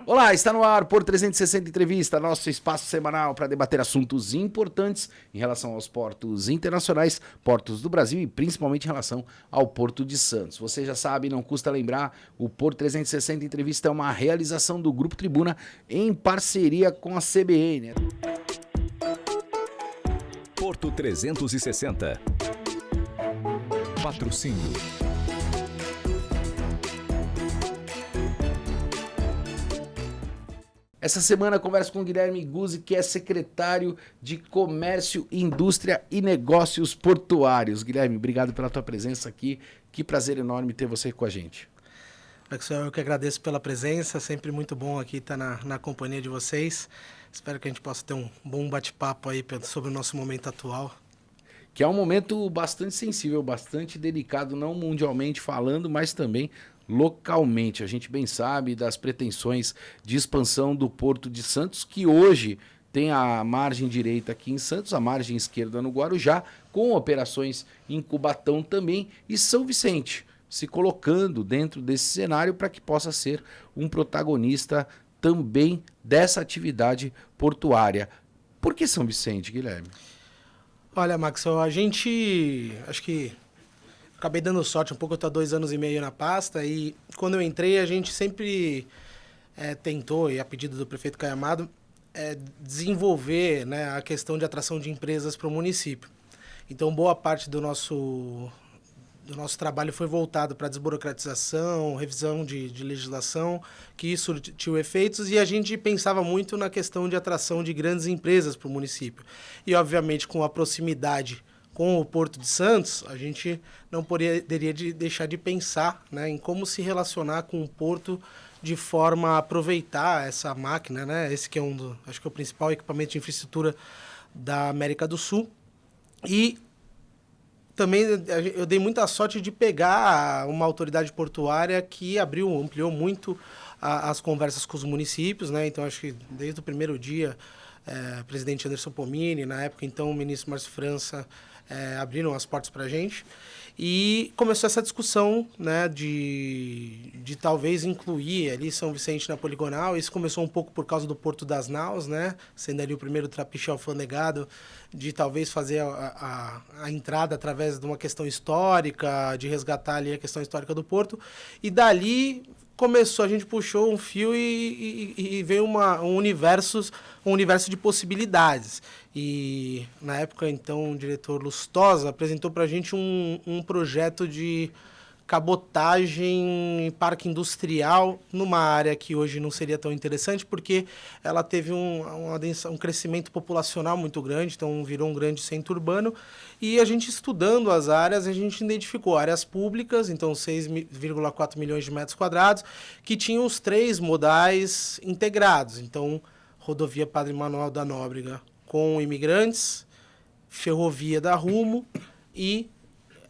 Olá, está no ar por 360 Entrevista, nosso espaço semanal para debater assuntos importantes em relação aos portos internacionais, portos do Brasil e principalmente em relação ao Porto de Santos. Você já sabe, não custa lembrar, o Por 360 Entrevista é uma realização do Grupo Tribuna em parceria com a CBN. Porto 360. Patrocínio. Essa semana eu converso com o Guilherme Guzzi, que é secretário de Comércio, Indústria e Negócios Portuários. Guilherme, obrigado pela tua presença aqui. Que prazer enorme ter você com a gente. Maxwell, eu que agradeço pela presença, sempre muito bom aqui estar na companhia de vocês. Espero que a gente possa ter um bom bate-papo aí sobre o nosso momento atual. Que é um momento bastante sensível, bastante delicado, não mundialmente falando, mas também localmente. A gente bem sabe das pretensões de expansão do Porto de Santos, que hoje tem a margem direita aqui em Santos, a margem esquerda no Guarujá, com operações em Cubatão também, e São Vicente se colocando dentro desse cenário para que possa ser um protagonista também dessa atividade portuária. Por que São Vicente, Guilherme? Olha, Maxwell, a gente, acho que acabei dando sorte um pouco, eu estou há 2 anos e meio na pasta, e quando eu entrei a gente sempre tentou, e a pedido do prefeito Caio Amado, desenvolver, né, a questão de atração de empresas para o município. Então, boa parte do nosso trabalho foi voltado para desburocratização, revisão de legislação, que isso surtiu efeitos, e a gente pensava muito na questão de atração de grandes empresas para o município. E, obviamente, com a proximidade com o Porto de Santos, a gente não poderia deixar de pensar, né, em como se relacionar com o Porto de forma a aproveitar essa máquina, né, esse que é acho que é o principal equipamento de infraestrutura da América do Sul. E também eu dei muita sorte de pegar uma autoridade portuária que ampliou muito as conversas com os municípios, né? Então, acho que desde o primeiro dia, o presidente Anderson Pomini, na época, então, o ministro Márcio França, abriram as portas para a gente. E começou essa discussão, né, de talvez incluir ali São Vicente na poligonal. Isso começou um pouco por causa do Porto das Naus, né, sendo ali o primeiro trapiche alfandegado, de talvez fazer a entrada através de uma questão histórica, de resgatar ali a questão histórica do Porto. E dali a gente puxou um fio e veio um universo de possibilidades. E, na época, então, o diretor Lustosa apresentou para a gente um projeto de cabotagem em parque industrial numa área que hoje não seria tão interessante, porque ela teve um crescimento populacional muito grande, então virou um grande centro urbano. E a gente, estudando as áreas, a gente identificou áreas públicas, então 6,4 milhões de metros quadrados, que tinham os 3 modais integrados. Então, rodovia Padre Manuel da Nóbrega com imigrantes, ferrovia da Rumo e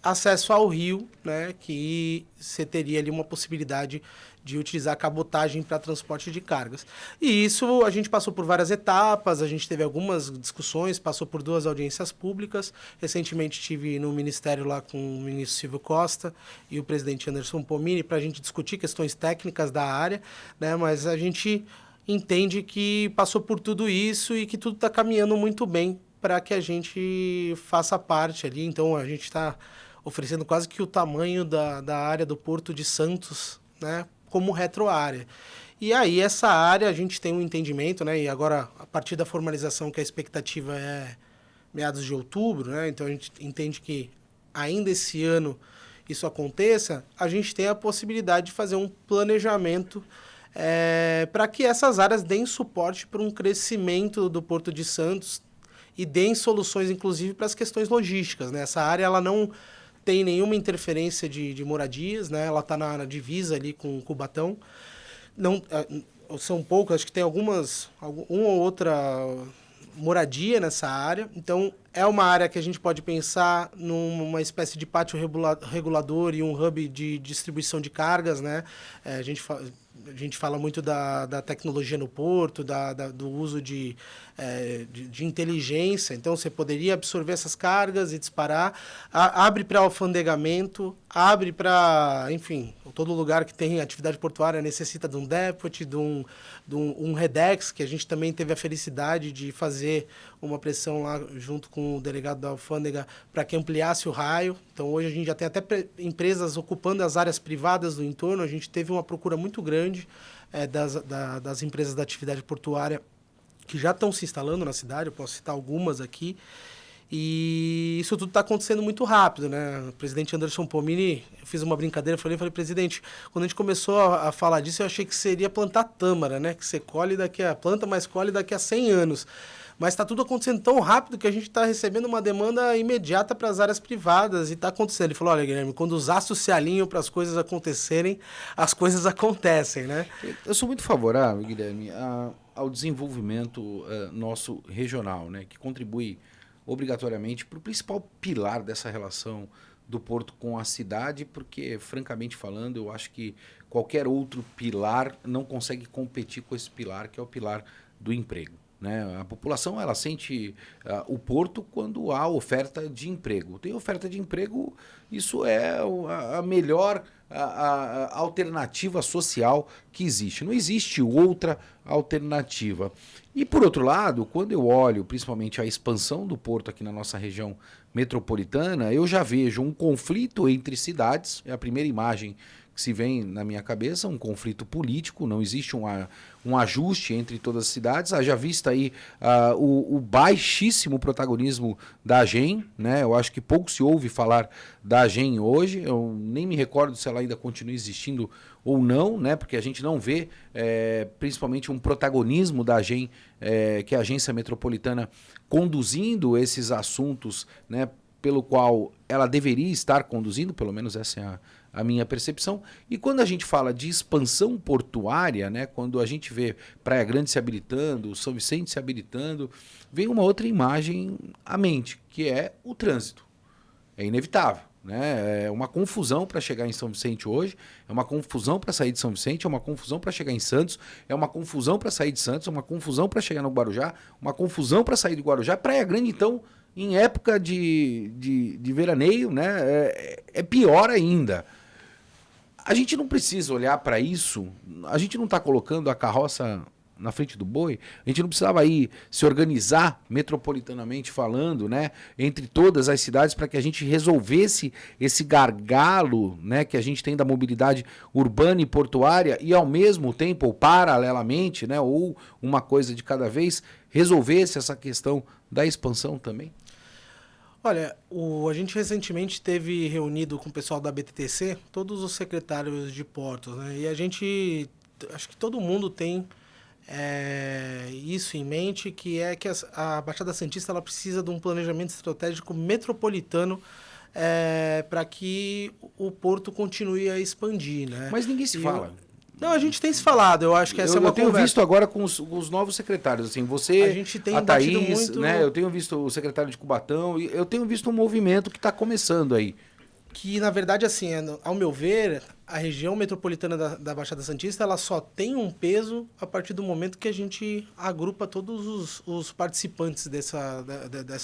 acesso ao rio, né, que você teria ali uma possibilidade de utilizar a cabotagem para transporte de cargas. E isso a gente passou por várias etapas, a gente teve algumas discussões, passou por 2 audiências públicas. Recentemente estive no Ministério lá com o ministro Silvio Costa e o presidente Anderson Pomini para a gente discutir questões técnicas da área, né, mas a gente entende que passou por tudo isso e que tudo está caminhando muito bem para que a gente faça parte ali. Então, a gente está oferecendo quase que o tamanho da área do Porto de Santos, né, como retroárea. E aí, essa área, a gente tem um entendimento, né, e agora, a partir da formalização, que a expectativa é meados de outubro, né, então a gente entende que ainda esse ano isso aconteça, a gente tem a possibilidade de fazer um planejamento para que essas áreas deem suporte para um crescimento do Porto de Santos e deem soluções, inclusive, para as questões logísticas, né? Essa área ela não tem nenhuma interferência de moradias, né? Ela está na divisa ali com Cubatão. Não, são poucas, acho que tem uma ou outra moradia nessa área. Então, é uma área que a gente pode pensar numa espécie de pátio regulador e um hub de distribuição de cargas, né? A gente fala muito da tecnologia no porto, do uso de inteligência. Então, você poderia absorver essas cargas e disparar. Abre para alfandegamento, abre para, enfim, todo lugar que tem atividade portuária necessita de um depot, de um Redex, que a gente também teve a felicidade de fazer uma pressão lá junto com o delegado da alfândega para que ampliasse o raio. Então, hoje a gente já tem até empresas ocupando as áreas privadas do entorno. A gente teve uma procura muito grande das empresas da atividade portuária que já estão se instalando na cidade. Eu posso citar algumas aqui. E isso tudo está acontecendo muito rápido, né? O presidente Anderson Pomini, eu fiz uma brincadeira, falei, presidente, quando a gente começou a falar disso, eu achei que seria plantar tâmara, né? Que você planta, mas colhe daqui a 100 anos. Mas está tudo acontecendo tão rápido que a gente está recebendo uma demanda imediata para as áreas privadas e está acontecendo. Ele falou, olha, Guilherme, quando os astros se alinham para as coisas acontecerem, as coisas acontecem, né? Eu sou muito favorável, Guilherme, ao desenvolvimento nosso regional, né? Que contribui obrigatoriamente para o principal pilar dessa relação do porto com a cidade, porque, francamente falando, eu acho que qualquer outro pilar não consegue competir com esse pilar, que é o pilar do emprego. Né? A população ela sente o porto quando há oferta de emprego. Tem oferta de emprego, isso é a melhor a alternativa social que existe. Não existe outra alternativa. E, por outro lado, quando eu olho principalmente a expansão do porto aqui na nossa região metropolitana, eu já vejo um conflito entre cidades. É a primeira imagem que se vem na minha cabeça, um conflito político, não existe um ajuste entre todas as cidades. Haja vista aí o baixíssimo protagonismo da AGEM, né? Eu acho que pouco se ouve falar da AGEM hoje, eu nem me recordo se ela ainda continua existindo ou não, né? Porque a gente não vê principalmente um protagonismo da AGEM, que é a Agência Metropolitana, conduzindo esses assuntos, né? Pelo qual ela deveria estar conduzindo, pelo menos essa é a minha percepção. E quando a gente fala de expansão portuária, né, quando a gente vê Praia Grande se habilitando, São Vicente se habilitando, vem uma outra imagem à mente, que é o trânsito. É inevitável. Né? É uma confusão para chegar em São Vicente hoje, é uma confusão para sair de São Vicente, é uma confusão para chegar em Santos, é uma confusão para sair de Santos, é uma confusão para chegar no Guarujá, uma confusão para sair do Guarujá. Praia Grande, então, em época de veraneio, né, é pior ainda. A gente não precisa olhar para isso, a gente não está colocando a carroça na frente do boi, a gente não precisava aí se organizar metropolitanamente falando, né, entre todas as cidades para que a gente resolvesse esse gargalo, né, que a gente tem da mobilidade urbana e portuária e ao mesmo tempo, ou paralelamente, né, ou uma coisa de cada vez, resolvesse essa questão da expansão também? Olha, a gente recentemente teve reunido com o pessoal da BTTC, todos os secretários de portos, né? E a gente, acho que todo mundo tem isso em mente, que é que a Baixada Santista ela precisa de um planejamento estratégico metropolitano para que o porto continue a expandir, né? Mas ninguém se fala. Não, a gente tem se falado, eu acho que essa é uma conversa. Eu tenho visto agora com os novos secretários, assim, você, a gente tem Thaís, muito, né? Eu tenho visto o secretário de Cubatão, e eu tenho visto um movimento que está começando aí. Que, na verdade, assim, ao meu ver, a região metropolitana da Baixada Santista, ela só tem um peso a partir do momento que a gente agrupa todos os participantes dessa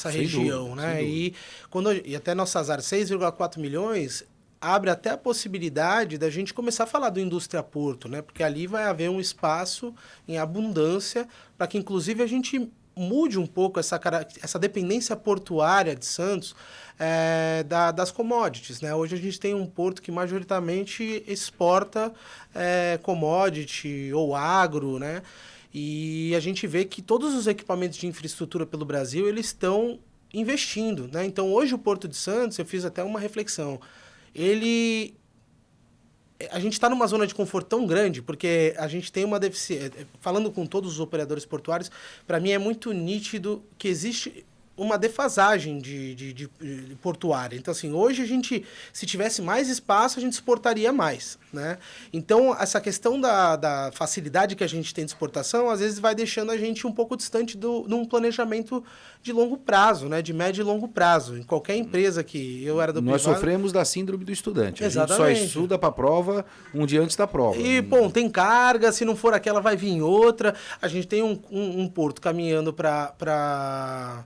região, dúvida, né? E até nossas áreas, 6,4 milhões... abre até a possibilidade da gente começar a falar do Indústria Porto, né? Porque ali vai haver um espaço em abundância para que, inclusive, a gente mude um pouco essa dependência portuária de Santos das commodities, né? Hoje a gente tem um porto que majoritariamente exporta commodity ou agro, né? E a gente vê que todos os equipamentos de infraestrutura pelo Brasil, eles estão investindo, né? Então, hoje o Porto de Santos, eu fiz até uma reflexão, a gente está numa zona de conforto tão grande, porque a gente tem uma deficiência. Falando com todos os operadores portuários, para mim é muito nítido que existe uma defasagem de portuária. Então, assim, hoje a gente, se tivesse mais espaço, a gente exportaria mais, né? Então, essa questão da facilidade que a gente tem de exportação, às vezes vai deixando a gente um pouco distante de um planejamento de longo prazo, né? De médio e longo prazo. Em qualquer empresa que eu era do Nós privado... sofremos da síndrome do estudante. Exatamente. A gente só estuda para a prova um dia antes da prova. E, bom, tem carga, se não for aquela, vai vir outra. A gente tem um porto caminhando para...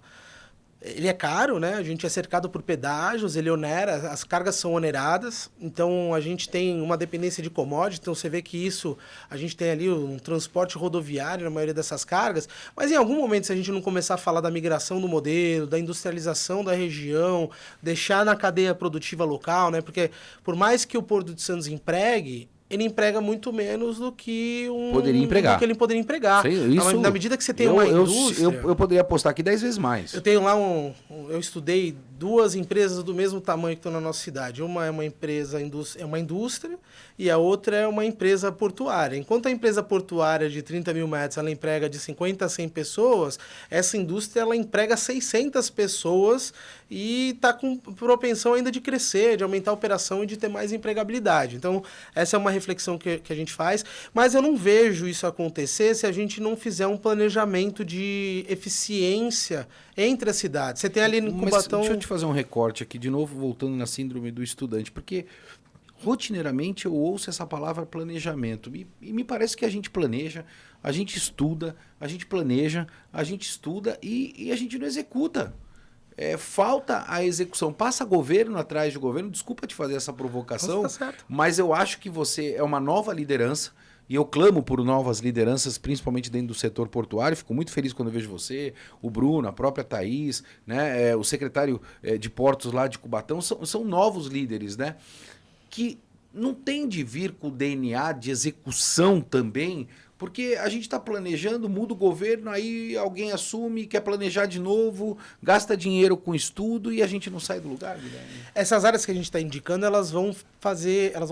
Ele é caro, né? A gente é cercado por pedágios, ele onera, as cargas são oneradas, então a gente tem uma dependência de commodity, então você vê que isso, a gente tem ali um transporte rodoviário na maioria dessas cargas, mas em algum momento, se a gente não começar a falar da migração do modelo, da industrialização da região, deixar na cadeia produtiva local, né? Porque por mais que o Porto de Santos empregue, ele emprega muito menos do que poderia empregar. do que ele poderia empregar. Isso, na medida que você tem uma indústria... Eu poderia apostar aqui 10 vezes mais. Eu tenho lá eu estudei 2 empresas do mesmo tamanho que estão na nossa cidade. Uma é uma empresa, é uma indústria, e a outra é uma empresa portuária. Enquanto a empresa portuária de 30 mil metros, ela emprega de 50 a 100 pessoas, essa indústria ela emprega 600 pessoas e está com propensão ainda de crescer, de aumentar a operação e de ter mais empregabilidade. Então, essa é uma reflexão que a gente faz, mas eu não vejo isso acontecer se a gente não fizer um planejamento de eficiência entre as cidades. Você tem ali no Cubatão... Deixa eu te fazer um recorte aqui, de novo, voltando na síndrome do estudante, porque rotineiramente eu ouço essa palavra planejamento, e me parece que a gente planeja, a gente estuda, a gente planeja, a gente estuda e a gente não executa. Falta a execução. Passa governo atrás de governo. Desculpa te fazer essa provocação, mas eu acho que você é uma nova liderança e eu clamo por novas lideranças, principalmente dentro do setor portuário. Fico muito feliz quando eu vejo você, o Bruno, a própria Thaís, né, o secretário de Portos lá de Cubatão. São novos líderes, né, que não tem de vir com o DNA de execução também, porque a gente está planejando, muda o governo, aí alguém assume, quer planejar de novo, gasta dinheiro com estudo e a gente não sai do lugar, Guilherme. Essas áreas que a gente está indicando, elas vão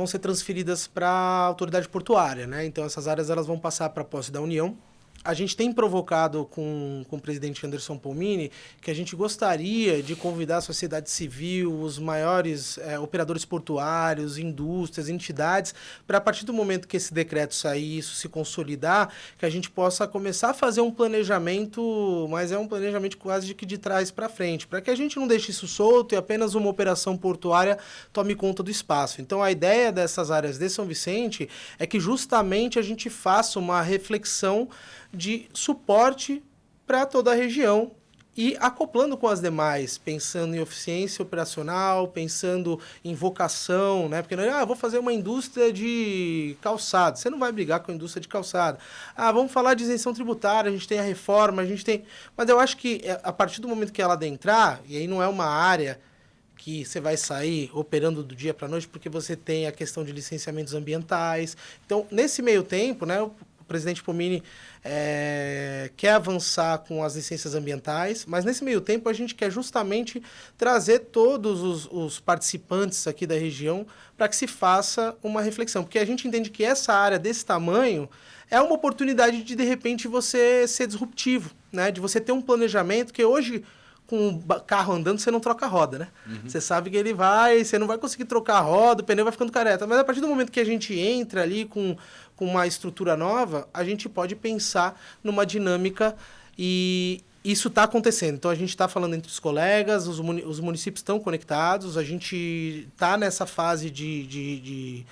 ser transferidas para a autoridade portuária, né? Então essas áreas elas vão passar para a posse da União. A gente tem provocado com o presidente Anderson Pomini que a gente gostaria de convidar a sociedade civil, os maiores operadores portuários, indústrias, entidades, para a partir do momento que esse decreto sair, isso se consolidar, que a gente possa começar a fazer um planejamento, mas é um planejamento quase de trás para frente, para que a gente não deixe isso solto e apenas uma operação portuária tome conta do espaço. Então a ideia dessas áreas de São Vicente é que justamente a gente faça uma reflexão de suporte para toda a região e acoplando com as demais, pensando em eficiência operacional, pensando em vocação, né? Porque não é, vou fazer uma indústria de calçado. Você não vai brigar com a indústria de calçado. Vamos falar de isenção tributária, a gente tem a reforma, a gente tem... Mas eu acho que a partir do momento que ela adentrar, e aí não é uma área que você vai sair operando do dia para a noite, porque você tem a questão de licenciamentos ambientais. Então, nesse meio tempo, né, o presidente Pomini quer avançar com as licenças ambientais, mas nesse meio tempo a gente quer justamente trazer todos os participantes aqui da região para que se faça uma reflexão, porque a gente entende que essa área desse tamanho é uma oportunidade de repente, você ser disruptivo, né? De você ter um planejamento que hoje... com o carro andando, você não troca a roda, né? Uhum. Você sabe que você não vai conseguir trocar a roda, o pneu vai ficando careta. Mas a partir do momento que a gente entra ali com uma estrutura nova, a gente pode pensar numa dinâmica e isso está acontecendo. Então, a gente está falando entre os colegas, os municípios estão conectados, a gente está nessa fase de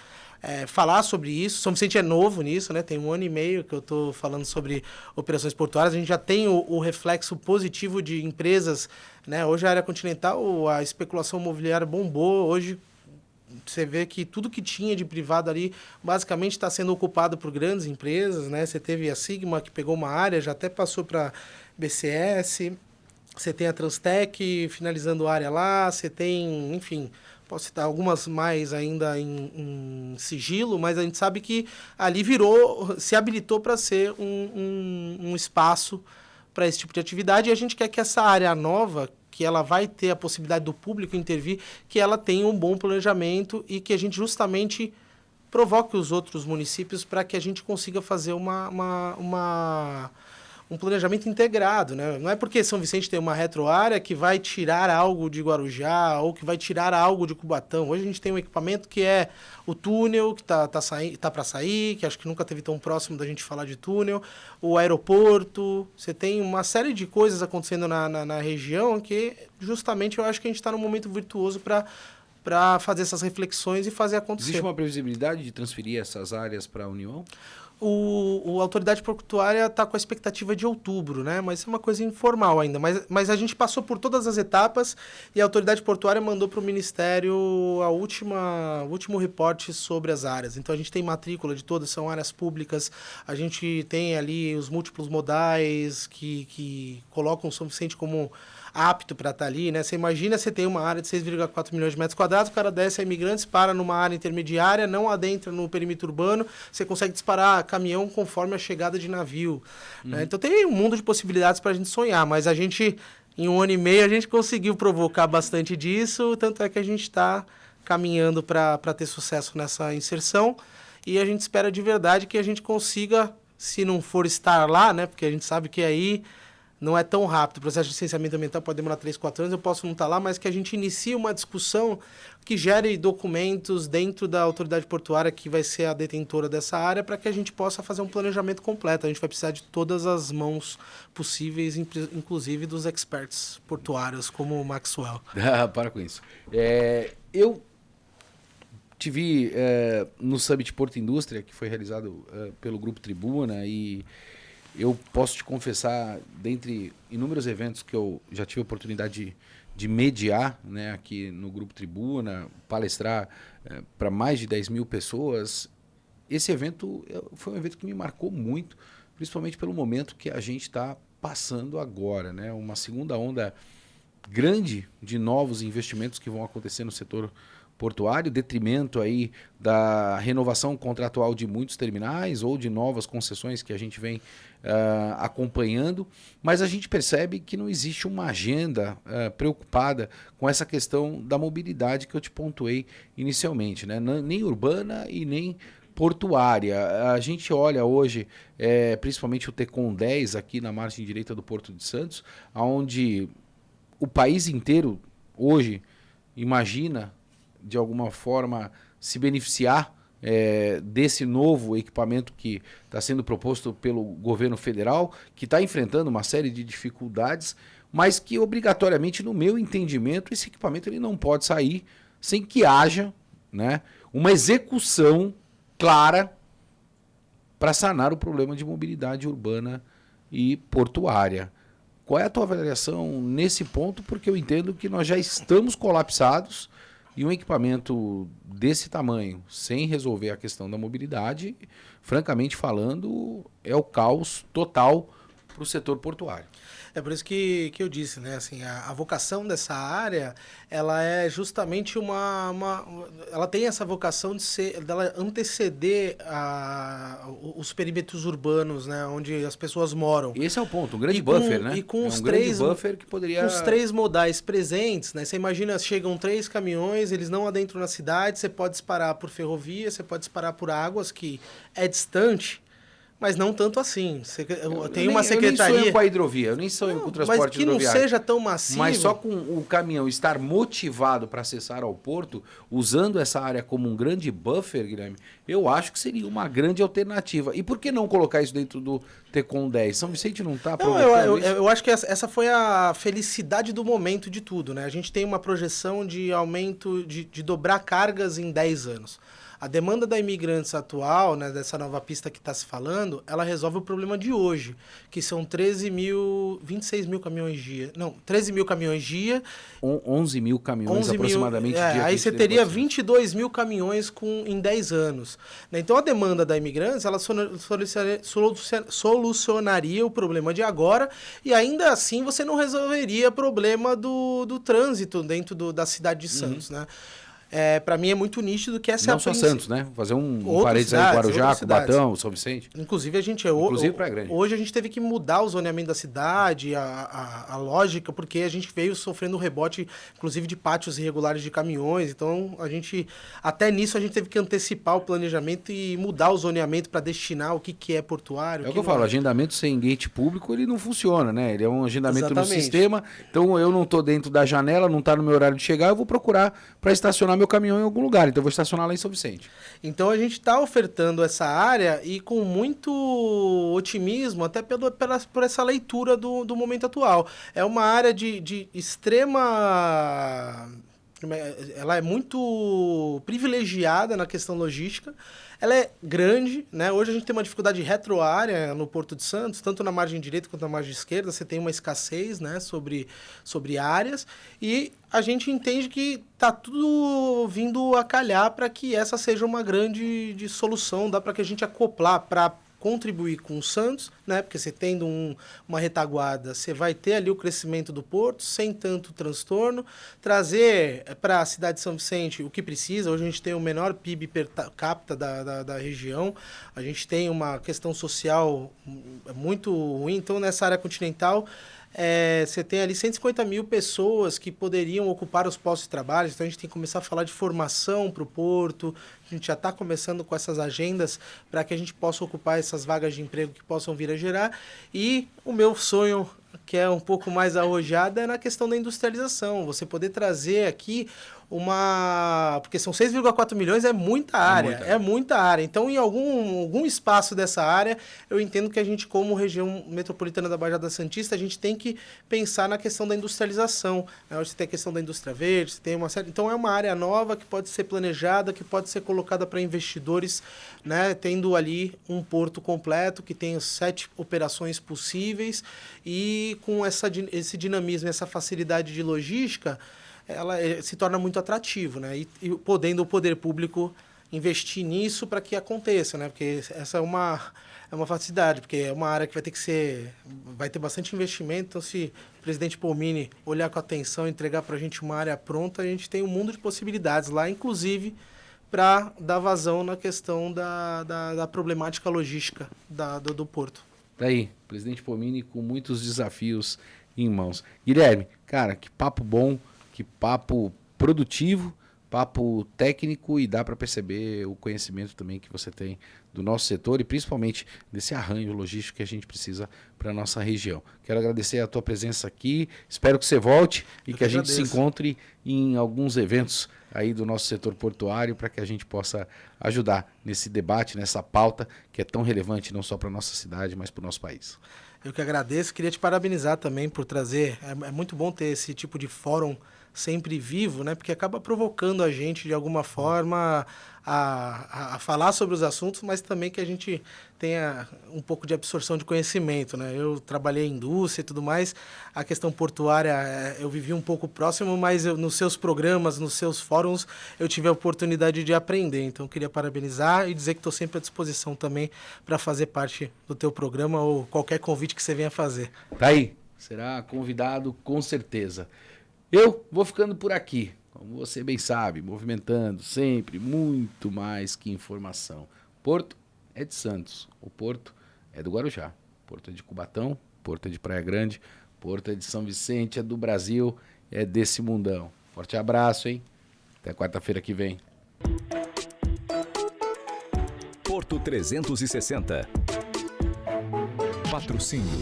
falar sobre isso. São Vicente é novo nisso, né? Tem 1 ano e meio que eu estou falando sobre operações portuárias. A gente já tem o reflexo positivo de empresas, né? Hoje a área continental, a especulação imobiliária bombou. Hoje você vê que tudo que tinha de privado ali basicamente está sendo ocupado por grandes empresas, né? Você teve a Sigma que pegou uma área, já até passou para BCS. Você tem a Transtec finalizando a área lá. Você tem, enfim... Posso citar algumas mais ainda em sigilo, mas a gente sabe que ali se habilitou para ser um espaço para esse tipo de atividade, e a gente quer que essa área nova, que ela vai ter a possibilidade do público intervir, que ela tenha um bom planejamento e que a gente justamente provoque os outros municípios para que a gente consiga fazer uma um planejamento integrado, né? Não é porque São Vicente tem uma retroárea que vai tirar algo de Guarujá ou que vai tirar algo de Cubatão. Hoje a gente tem um equipamento que é o túnel, que tá para sair, que acho que nunca teve tão próximo da gente falar de túnel, o aeroporto. Você tem uma série de coisas acontecendo na região que justamente eu acho que a gente está num momento virtuoso para fazer essas reflexões e fazer acontecer. Existe uma previsibilidade de transferir essas áreas para a União? A autoridade portuária está com a expectativa de outubro, né? Mas é uma coisa informal ainda. Mas a gente passou por todas as etapas e a autoridade portuária mandou para o Ministério o último reporte sobre as áreas. Então a gente tem matrícula de todas, são áreas públicas. A gente tem ali os múltiplos modais que colocam o São Vicente como apto para estar ali, né? Você imagina, você tem uma área de 6,4 milhões de metros quadrados, o cara desce a Imigrantes, para numa área intermediária, não adentra no perímetro urbano, você consegue disparar caminhão conforme a chegada de navio. Né? Então tem um mundo de possibilidades para a gente sonhar, mas a gente, em 1 ano e meio, a gente conseguiu provocar bastante disso, tanto é que a gente está caminhando para ter sucesso nessa inserção, e a gente espera de verdade que a gente consiga, se não for estar lá, né? Porque a gente sabe que aí não é tão rápido. O processo de licenciamento ambiental pode demorar 3, 4 anos, eu posso não estar lá, mas que a gente inicie uma discussão que gere documentos dentro da autoridade portuária, que vai ser a detentora dessa área, para que a gente possa fazer um planejamento completo. A gente vai precisar de todas as mãos possíveis, inclusive dos experts portuários, como o Maxwell. Para com isso. Eu tive no Summit Porto Indústria, que foi realizado pelo Grupo Tribuna, e eu posso te confessar, dentre inúmeros eventos que eu já tive a oportunidade de mediar, né, aqui no Grupo Tribuna, palestrar para mais de 10 mil pessoas, esse evento foi um evento que me marcou muito, principalmente pelo momento que a gente está passando agora, né? Uma segunda onda grande de novos investimentos que vão acontecer no setor portuário, detrimento aí da renovação contratual de muitos terminais ou de novas concessões que a gente vem acompanhando, mas a gente percebe que não existe uma agenda preocupada com essa questão da mobilidade que eu te pontuei inicialmente, né? Nem urbana e nem portuária. A gente olha hoje, principalmente o Tecon 10 aqui na margem direita do Porto de Santos, onde o país inteiro hoje imagina de alguma forma se beneficiar desse novo equipamento que está sendo proposto pelo governo federal, que está enfrentando uma série de dificuldades, mas que obrigatoriamente, no meu entendimento, esse equipamento ele não pode sair sem que haja, né, uma execução clara para sanar o problema de mobilidade urbana e portuária. Qual é a tua avaliação nesse ponto? Porque eu entendo que nós já estamos colapsados e um equipamento desse tamanho, sem resolver a questão da mobilidade, francamente falando, é o caos total para o setor portuário. É por isso que eu disse, né? Assim, a vocação dessa área, ela é justamente ela tem essa vocação dela anteceder os perímetros urbanos, né? Onde as pessoas moram. Esse é o ponto, um grande buffer, né? E com os grande buffer que poderia... Com os 3 modais presentes, né? Você imagina, chegam 3 caminhões, eles não adentram na cidade, você pode disparar por ferrovia, você pode disparar por águas, que é distante, mas não tanto assim. Tem uma secretaria... Eu nem sonho com a hidrovia, eu nem sonho com o transporte hidroviário. Mas que não seja tão massivo... Mas só com o caminhão estar motivado para acessar ao porto, usando essa área como um grande buffer, Guilherme, eu acho que seria uma grande alternativa. E por que não colocar isso dentro do Tecon 10? São Vicente não está aproveitando isso? Eu acho que essa foi a felicidade do momento de tudo, né? A gente tem uma projeção de aumento, de dobrar cargas em 10 anos. A demanda da Imigrantes atual, né, dessa nova pista que está se falando, ela resolve o problema de hoje, que são 26 mil caminhões dia. Não, 13 mil caminhões dia. 11 mil caminhões aproximadamente dia. Aí você teria 22 mil caminhões em 10 anos. Né? Então a demanda da Imigrantes, ela solucionaria o problema de agora e ainda assim você não resolveria o problema do trânsito dentro da cidade de Santos, né? para mim é muito nítido que essa não só Santos, né? Vou fazer um parênteses aí, Guarujá, Cubatão, São Vicente. Inclusive, Praia Grande. Hoje a gente teve que mudar o zoneamento da cidade, a lógica, porque a gente veio sofrendo um rebote, inclusive de pátios irregulares de caminhões. Então, até nisso, a gente teve que antecipar o planejamento e mudar o zoneamento para destinar o que é portuário. É o que eu falo, agendamento sem gate público, ele não funciona, né? Ele é um agendamento no sistema, então eu não estou dentro da janela, não está no meu horário de chegar, eu vou procurar para estacionar meu caminhão em algum lugar, então eu vou estacionar lá em São Vicente. Então a gente está ofertando essa área e com muito otimismo, até por essa leitura do momento atual. É uma área de extrema... Ela é muito privilegiada na questão logística, ela é grande, né? Hoje a gente tem uma dificuldade retroárea no Porto de Santos, tanto na margem direita quanto na margem esquerda, você tem uma escassez, né, sobre áreas, e a gente entende que está tudo vindo a calhar para que essa seja uma grande solução, dá para que a gente acoplar para contribuir com o Santos, né? Porque você tendo uma retaguarda, você vai ter ali o crescimento do porto, sem tanto transtorno, trazer para a cidade de São Vicente o que precisa. Hoje a gente tem o menor PIB per capita da região, a gente tem uma questão social muito ruim, então nessa área continental você tem ali 150 mil pessoas que poderiam ocupar os postos de trabalho, então a gente tem que começar a falar de formação para o porto, a gente já está começando com essas agendas para que a gente possa ocupar essas vagas de emprego que possam vir a gerar. E o meu sonho, que é um pouco mais arrojado, é na questão da industrialização, você poder trazer aqui porque são 6,4 milhões, é muita área. Então, em algum espaço dessa área, eu entendo que a gente, como região metropolitana da Baixada Santista, a gente tem que pensar na questão da industrialização. Hoje você tem a questão da indústria verde, você tem uma série... Então, é uma área nova que pode ser planejada, que pode ser colocada para investidores, né, tendo ali um porto completo, que tem 7 operações possíveis, e com esse dinamismo, essa facilidade de logística, ela se torna muito atrativo, né? E podendo o poder público investir nisso para que aconteça, né? Porque essa é uma facilidade, porque é uma área que vai ter bastante investimento, então se o presidente Pomini olhar com atenção e entregar para a gente uma área pronta, a gente tem um mundo de possibilidades lá, inclusive para dar vazão na questão da problemática logística do porto. Daí, presidente Pomini com muitos desafios em mãos. Guilherme, cara, que papo bom, que papo produtivo, papo técnico, e dá para perceber o conhecimento também que você tem do nosso setor e principalmente desse arranjo logístico que a gente precisa para a nossa região. Quero agradecer a tua presença aqui, espero que você volte e que a gente se encontre em alguns eventos aí do nosso setor portuário para que a gente possa ajudar nesse debate, nessa pauta que é tão relevante não só para a nossa cidade, mas para o nosso país. Eu que agradeço, queria te parabenizar também por trazer, é muito bom ter esse tipo de fórum sempre vivo, né? Porque acaba provocando a gente de alguma forma a falar sobre os assuntos, mas também que a gente tenha um pouco de absorção de conhecimento, né? Eu trabalhei em indústria e tudo mais, a questão portuária eu vivi um pouco próximo, mas nos seus programas, nos seus fóruns, eu tive a oportunidade de aprender. Então, queria parabenizar e dizer que estou sempre à disposição também para fazer parte do teu programa ou qualquer convite que você venha fazer. Tá aí, será convidado com certeza. Eu vou ficando por aqui, como você bem sabe, movimentando sempre muito mais que informação. O Porto é de Santos, o Porto é do Guarujá, o Porto é de Cubatão, o Porto é de Praia Grande, o Porto é de São Vicente, é do Brasil, é desse mundão. Forte abraço, hein? Até quarta-feira que vem. Porto 360. Patrocínio